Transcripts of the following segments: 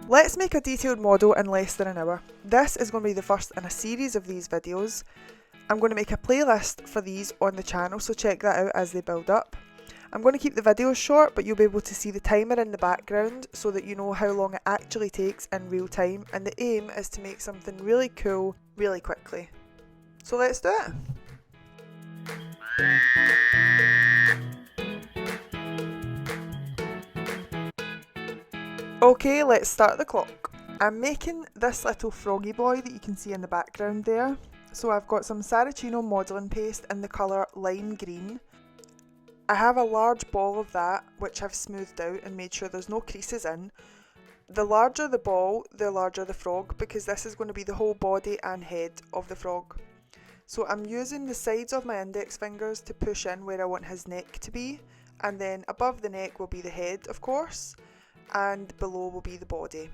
Let's make a detailed model in less than an hour. This is going to be the first in a series of these videos. I'm going to make a playlist for these on the channel, so check that out as they build up. I'm going to keep the videos short, but you'll be able to see the timer in the background so that you know how long it actually takes in real time, and the aim is to make something really cool really quickly. So let's do it! Okay, let's start the clock. I'm making this little froggy boy that you can see in the background there. So I've got some Saracino modelling paste in the colour lime green. I have a large ball of that which I've smoothed out and made sure there's no creases in. The larger the ball, the larger the frog, because this is going to be the whole body and head of the frog. So I'm using the sides of my index fingers to push in where I want his neck to be, and then above the neck will be the head, of course, and below will be the body.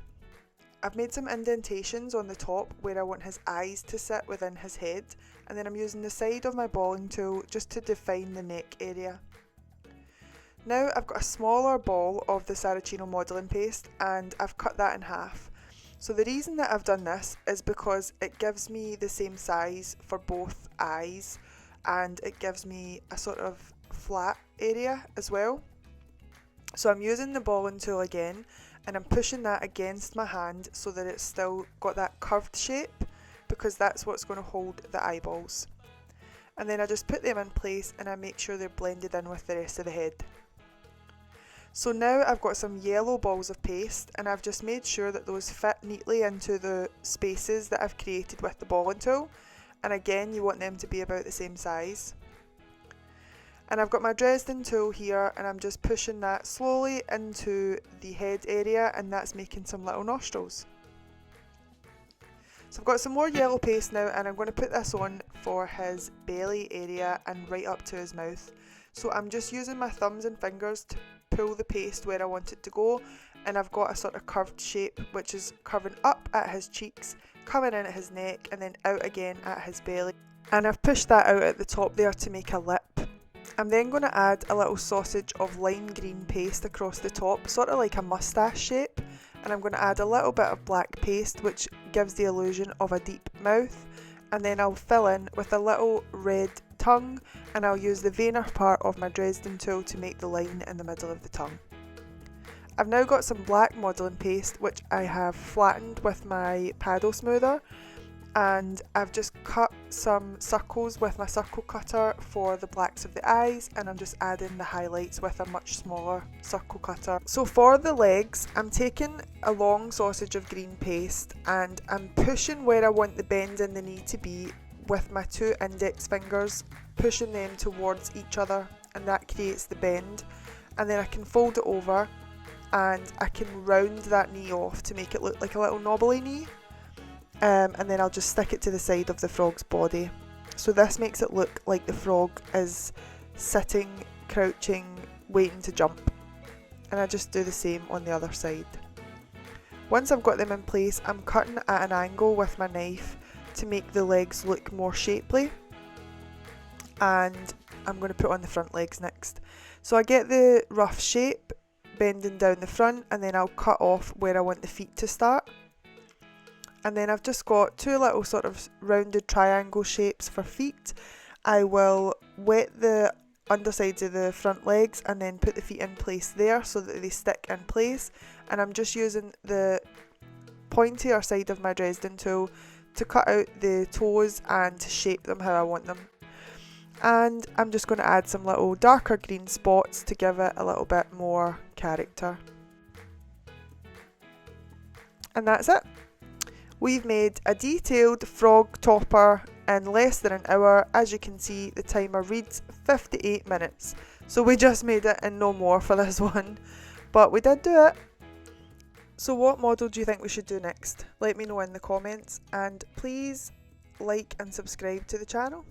I've made some indentations on the top where I want his eyes to sit within his head, and then I'm using the side of my balling tool just to define the neck area. Now I've got a smaller ball of the Saracino modelling paste and I've cut that in half. So the reason that I've done this is because it gives me the same size for both eyes, and it gives me a sort of flat area as well. So I'm using the balling tool again and I'm pushing that against my hand so that it's still got that curved shape, because that's what's going to hold the eyeballs. And then I just put them in place and I make sure they're blended in with the rest of the head. So now I've got some yellow balls of paste and I've just made sure that those fit neatly into the spaces that I've created with the balling tool, and again you want them to be about the same size. And I've got my Dresden tool here and I'm just pushing that slowly into the head area, and that's making some little nostrils. So I've got some more yellow paste now and I'm going to put this on for his belly area and right up to his mouth. So I'm just using my thumbs and fingers to pull the paste where I want it to go, and I've got a sort of curved shape which is curving up at his cheeks, coming in at his neck and then out again at his belly. And I've pushed that out at the top there to make a lip. I'm then going to add a little sausage of lime green paste across the top, sort of like a moustache shape, and I'm going to add a little bit of black paste which gives the illusion of a deep mouth, and then I'll fill in with a little red tongue, and I'll use the veiner part of my Dresden tool to make the line in the middle of the tongue. I've now got some black modelling paste which I have flattened with my paddle smoother, and I've just cut some circles with my circle cutter for the blacks of the eyes, and I'm just adding the highlights with a much smaller circle cutter. So for the legs, I'm taking a long sausage of green paste and I'm pushing where I want the bend in the knee to be with my two index fingers, pushing them towards each other, and that creates the bend. And then I can fold it over and I can round that knee off to make it look like a little knobbly knee. And then I'll just stick it to the side of the frog's body. So this makes it look like the frog is sitting, crouching, waiting to jump. And I just do the same on the other side. Once I've got them in place, I'm cutting at an angle with my knife to make the legs look more shapely. And I'm going to put on the front legs next. So I get the rough shape, bending down the front, and then I'll cut off where I want the feet to start. And then I've just got two little sort of rounded triangle shapes for feet. I will wet the undersides of the front legs and then put the feet in place there so that they stick in place. And I'm just using the pointier side of my Dresden tool to cut out the toes and to shape them how I want them. And I'm just going to add some little darker green spots to give it a little bit more character. And that's it. We've made a detailed frog topper in less than an hour. As you can see, the timer reads 58 minutes. So we just made it and no more for this one. But we did do it. So what model do you think we should do next? Let me know in the comments, and please like and subscribe to the channel.